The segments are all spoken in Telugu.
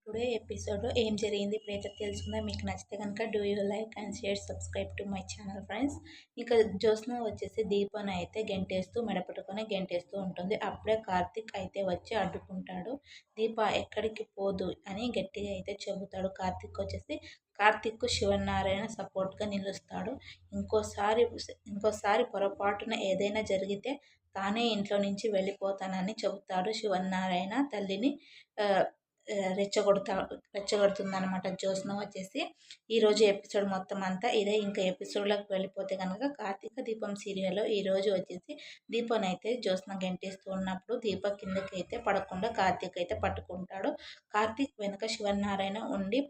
టుడే ఎపిసోడ్‌లో ఏం జరిగింది ఇప్పుడైతే తెలుసుకుందాం. మీకు నచ్చితే కనుక do you like and share subscribe to my channel friends. ఇక జ్యోత్స్న వచ్చేసి దీపని అయితే గెంటేస్తూ మెడ పట్టుకొని గెంటేస్తూ ఉంటుంది. అప్పుడే కార్తీక్ అయితే వచ్చి అడ్డుకుంటాడు. దీప ఎక్కడికి పోదు అని గట్టిగా అయితే చెబుతాడు. కార్తీక్ శివనారాయణ సపోర్ట్గా నిలుస్తాడు. ఇంకోసారి పొరపాటున ఏదైనా జరిగితే తానే ఇంట్లో నుంచి వెళ్ళిపోతానని చెబుతాడు. శివనారాయణ తల్లిని రెచ్చగొడుతుందనమాట జ్యోత్స్న వచ్చేసి. ఈరోజు ఎపిసోడ్ మొత్తం అంతా ఇదే. ఇంకా ఎపిసోడ్లోకి వెళ్ళిపోతే కనుక కార్తీక దీపం సీరియల్లో ఈరోజు వచ్చేసి దీపన్ అయితే జ్యోత్స్న గెంటేస్తూ ఉన్నప్పుడు దీప కిందకి అయితే పడకుండా కార్తీక్ అయితే పట్టుకుంటాడు. కార్తీక్ వెనుక శివనారాయణ ఉండి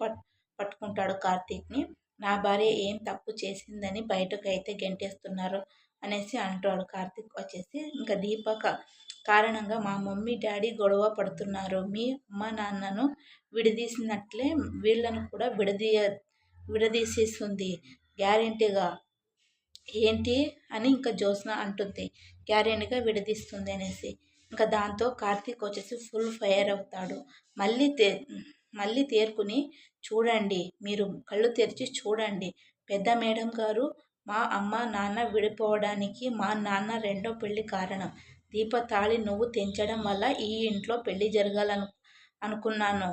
పట్టుకుంటాడు కార్తీక్ని. నా భార్య ఏం తప్పు చేసిందని బయటకు అయితే గెంటేస్తున్నారు అనేసి అంటాడు కార్తీక్ వచ్చేసి. ఇంకా దీపక కారణంగా మా మమ్మీ డాడీ గొడవ పడుతున్నారు. మీ అమ్మ నాన్నను విడదీసినట్లే వీళ్ళను కూడా విడదీసేస్తుంది గ్యారెంటీగా. ఏంటి అని ఇంకా జ్యోత్స్న అంటుంది. గ్యారెంటీగా విడదీస్తుంది అనేసి. ఇంకా దాంతో కార్తీక్ వచ్చేసి ఫుల్ ఫైర్ అవుతాడు. మళ్ళీ తేరుకుని చూడండి, మీరు కళ్ళు తెరిచి చూడండి పెద్ద మేడం గారు, మా అమ్మ నాన్న విడిపోవడానికి మా నాన్న రెండో పెళ్లి కారణం. దీప తాళి నువ్వు తెంచడం వల్ల ఈ ఇంట్లో పెళ్లి అనుకున్నాను.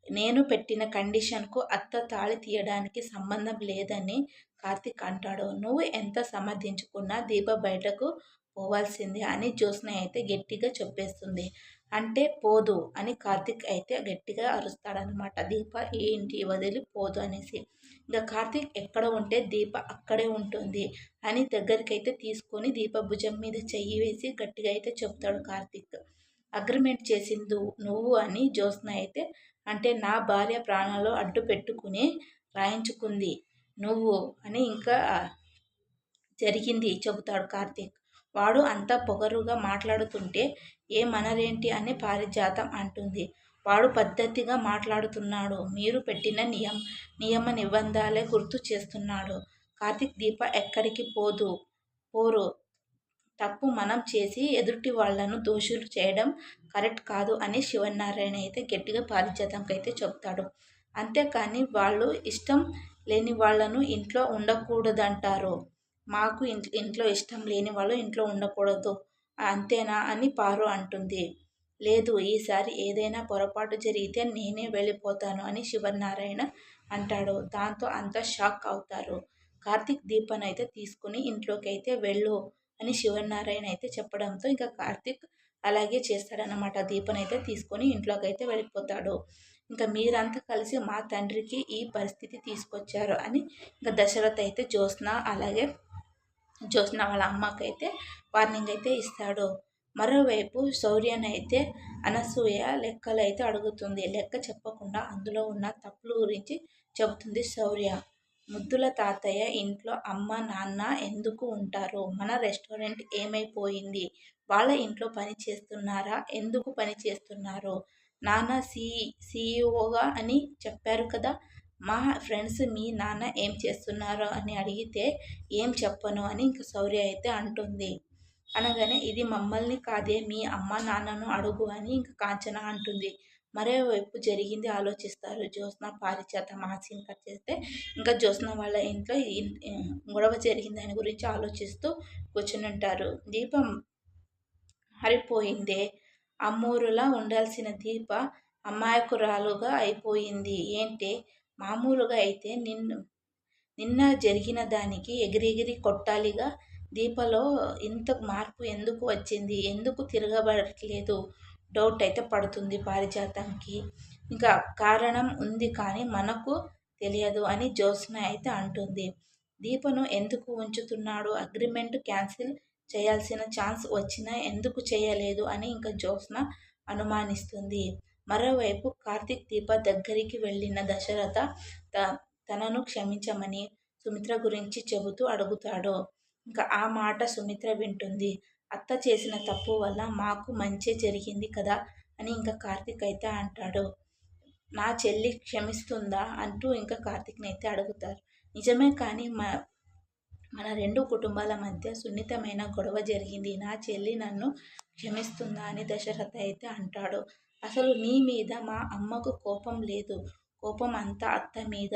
నేను పెట్టిన కండిషన్కు అత్త తాళి తీయడానికి సంబంధం లేదని కార్తీక్ అంటాడు. నువ్వు ఎంత సమర్థించుకున్నా దీప బయటకు పోవాల్సిందే అని జ్యోత్స్న అయితే గట్టిగా చెప్పేస్తుంది. అంటే పోదు అని కార్తీక్ అయితే గట్టిగా అరుస్తాడనమాట. దీప ఈ ఇంటి వదిలి పోదు అనేసి. ఇంకా కార్తీక్ ఎక్కడ ఉంటే దీప అక్కడే ఉంటుంది అని దగ్గరికి అయితే తీసుకొని దీప భుజం మీద చెయ్యి వేసి గట్టిగా అయితే చెప్తాడు కార్తీక్. అగ్రిమెంట్ చేసింది నువ్వు అని జ్యోత్స్న అయితే అంటే నా భార్య ప్రాణాలు అడ్డు పెట్టుకుని రాయించుకుంది నువ్వు అని ఇంకా జరిగింది చెబుతాడు కార్తీక్. వాడు అంత పొగరుగా మాట్లాడుతుంటే ఏమనరేంటి అని పారిజాతం అంటుంది. వాడు పద్ధతిగా మాట్లాడుతున్నాడు. మీరు పెట్టిన నియమ నిబంధనలే గుర్తు చేస్తున్నాడు. కార్తీక్ దీప ఎక్కడికి పోరు. తప్పు మనం చేసి ఎదుటి వాళ్లను దోషులు చేయడం కరెక్ట్ కాదు అని శివనారాయణ అయితే గట్టిగా పారిజాతంకి అయితే చెప్తాడు. అంతేకాని వాళ్ళు ఇష్టం లేని వాళ్లను ఇంట్లో ఉండకూడదంటారు. మాకు ఇంట్లో ఇష్టం లేని వాళ్ళు ఇంట్లో ఉండకూడదు అంతేనా అని పారు అంటుంది. లేదు, ఈసారి ఏదైనా పొరపాటు జరిగితే నేనే వెళ్ళిపోతాను అని శివనారాయణ అంటాడు. దాంతో అంతా షాక్ అవుతారు. కార్తీక్ దీపన్ అయితే తీసుకుని ఇంట్లోకి అయితే వెళ్ళు అని శివనారాయణ అయితే చెప్పడంతో ఇంకా కార్తీక్ అలాగే చేస్తాడనమాట. దీపన్ అయితే తీసుకొని ఇంట్లోకి అయితే వెళ్ళిపోతాడు. ఇంకా మీరంతా కలిసి మా తండ్రికి ఈ పరిస్థితి తీసుకొచ్చారు అని ఇంకా దశరథ్ అయితే జ్యోత్స్న వాళ్ళ అమ్మకైతే వార్నింగ్ అయితే ఇస్తాడు. మరోవైపు శౌర్యనైతే అనసూయ లెక్కలు అయితే అడుగుతుంది. లెక్క చెప్పకుండా అందులో ఉన్న తప్పుల గురించి చెబుతుంది శౌర్య. ముద్దుల తాతయ్య ఇంట్లో అమ్మ నాన్న ఎందుకు ఉంటారు? మన రెస్టారెంట్ ఏమైపోయింది? వాళ్ళ ఇంట్లో పని చేస్తున్నారా? ఎందుకు పని చేస్తున్నారు? నాన్న సీఈఓగా అని చెప్పారు కదా. మా ఫ్రెండ్స్ మీ నాన్న ఏం చేస్తున్నారు అని అడిగితే ఏం చెప్పను అని ఇంక శౌర్య అయితే అంటుంది. అనగానే ఇది మమ్మల్ని కాదే మీ అమ్మ నాన్నను అడుగు అని ఇంక కాంచన అంటుంది. మరోవైపు జరిగింది ఆలోచిస్తారు జ్యోత్స్న పారిజాతం. ఆ సీన్ కట్ చేస్తే ఇంకా జ్యోత్స్న వాళ్ళ ఇంట్లో గొడవ జరిగింది దాని గురించి ఆలోచిస్తూ కూర్చుని ఉంటారు. దీపం మారిపోయిందే, అమ్మూరులా ఉండాల్సిన దీప అమాయకురాలుగా అయిపోయింది ఏంటే? మామూలుగా అయితే నిన్న జరిగిన దానికి ఎగిరెగిరి కొట్టాలిగా. దీపలో ఇంత మార్పు ఎందుకు వచ్చింది? ఎందుకు తిరగబడట్లేదు? డౌట్ అయితే పడుతుంది పారిజాతంకి. ఇంకా కారణం ఉంది కానీ మనకు తెలియదు అని జ్యోత్స్న అయితే అంటుంది. దీపను ఎందుకు ఉంచుతున్నాడు? అగ్రిమెంట్ క్యాన్సిల్ చేయాల్సిన ఛాన్స్ వచ్చినా ఎందుకు చేయలేదు అని ఇంకా జ్యోత్స్న అనుమానిస్తుంది. మరోవైపు కార్తీక్ దీప దగ్గరికి వెళ్ళిన దశరథ తనను క్షమించమని సుమిత్ర గురించి చెబుతూ అడుగుతాడు. ఇంకా ఆ మాట సుమిత్ర వింటుంది. అత్త చేసిన తప్పు వల్ల మాకు మంచి జరిగింది కదా అని ఇంకా కార్తీక్ అయితే అంటాడు. నా చెల్లి క్షమిస్తుందా అంటూ ఇంకా కార్తీక్ని అయితే అడుగుతారు. నిజమే, కానీ మన రెండు కుటుంబాల మధ్య సున్నితమైన గొడవ జరిగింది. నా చెల్లి నన్ను క్షమిస్తుందా అని దశరథ అయితే అంటాడు. అసలు నీ మీద మా అమ్మకు కోపం లేదు, కోపం అంతా అత్త మీద,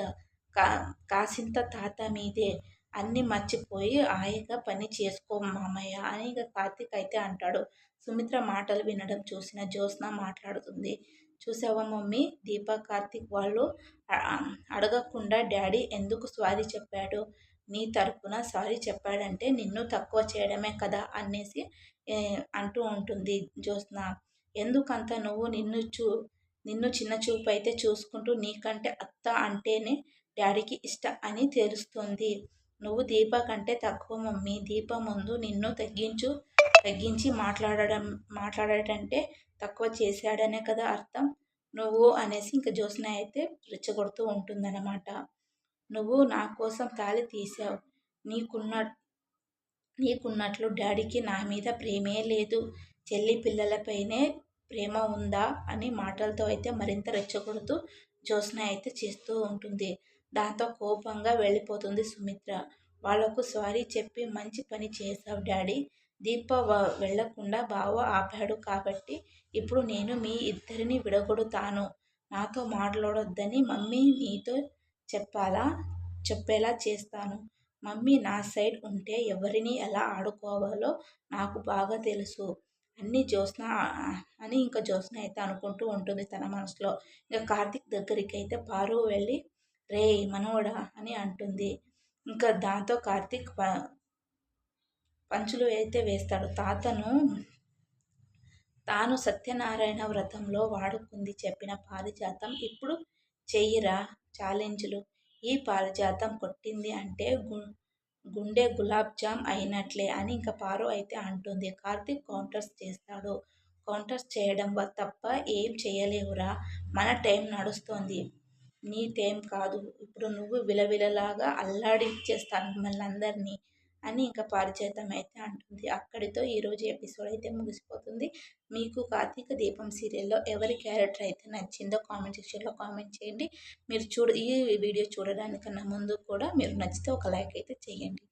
కా కాసింత తాత మీదే. అన్నీ మర్చిపోయి హాయిగా పని చేసుకో మామయ్య అని ఇక కార్తీక్ అయితే అంటాడు. సుమిత్ర మాటలు వినడం చూసిన జ్యోత్స్న మాట్లాడుతుంది. చూసావా మమ్మీ, దీప కార్తీక్ వాళ్ళు అడగకుండా డాడీ ఎందుకు సారీ చెప్పాడు? నీ తరపున సారీ చెప్పాడంటే నిన్ను తక్కువ చేయడమే కదా అనేసి అంటూ ఉంటుంది జ్యోత్స్న. ఎందుకంత నువ్వు నిన్ను చిన్న చూపు అయితే చూసుకుంటూ నీకంటే అత్త అంటేనే డాడీకి ఇష్టం అని తెలుస్తుంది. నువ్వు దీప కంటే తక్కువ మమ్మీ. దీప ముందు నిన్ను తగ్గించి మాట్లాడటంటే తక్కువ చేశాడనే కదా అర్థం నువ్వు అనేసి ఇంకా జ్యోత్స్న అయితే రెచ్చగొడుతూ ఉంటుందన్నమాట. నువ్వు నా కోసం తాళి తీసావు, నీకున్నట్లు డాడీకి నా మీద ప్రేమే లేదు, చెల్లి పిల్లలపైనే ప్రేమ ఉందా అని మాటలతో అయితే మరింత రెచ్చగొడుతూ జ్యోత్స్న అయితే చేస్తూ ఉంటుంది. దాంతో కోపంగా వెళ్ళిపోతుంది సుమిత్ర. వాళ్లకు సారీ చెప్పి మంచి పని చేశావు డాడీ. దీప వెళ్లకుండా బావ ఆపాడు కాబట్టి ఇప్పుడు నేను మీ ఇద్దరిని విడగొడతాను. నాతో మాట్లాడొద్దని మమ్మీ నీతో చెప్పేలా చేస్తాను. మమ్మీ నా సైడ్ ఉంటే ఎవరిని ఎలా ఆడుకోవాలో నాకు బాగా తెలుసు అని ఇంకా జ్యోత్స్న అయితే అనుకుంటూ ఉంటుంది తన మనసులో. ఇంకా కార్తీక్ దగ్గరికి అయితే పారు వెళ్ళి రేయ్ మనవడా అని అంటుంది. ఇంకా దాంతో కార్తీక్ పంచులు అయితే వేస్తాడు. తాను సత్యనారాయణ వ్రతంలో వాడుకుంది చెప్పిన పారిజాతం ఇప్పుడు చెయ్యిరా ఛాలెంజ్లు. ఈ పారిజాతం కొట్టింది అంటే గుండె గులాబ్ జామ్ అయినట్లే అని ఇంకా పారు అయితే అంటుంది. కార్తీక్ కౌంటర్స్ చేస్తాడు. కౌంటర్స్ చేయడం తప్ప ఏం చేయలేవురా, మన టైం నడుస్తోంది, నీ టైం కాదు. ఇప్పుడు నువ్వు విలవిలలాగా అల్లాడిచ్చేస్తాను మిమ్మల్ని అందరినీ అని ఇంకా పారిజాతం అయితే అంటుంది. అక్కడితో ఈరోజు ఎపిసోడ్ అయితే ముగిసిపోతుంది. మీకు కార్తీక దీపం సీరియల్లో ఎవరి క్యారెక్టర్ అయితే నచ్చిందో కామెంట్ సెక్షన్లో కామెంట్ చేయండి. మీరు ఈ వీడియో చూడడానికన్నా ముందు కూడా మీరు నచ్చితే ఒక లైక్ అయితే చేయండి.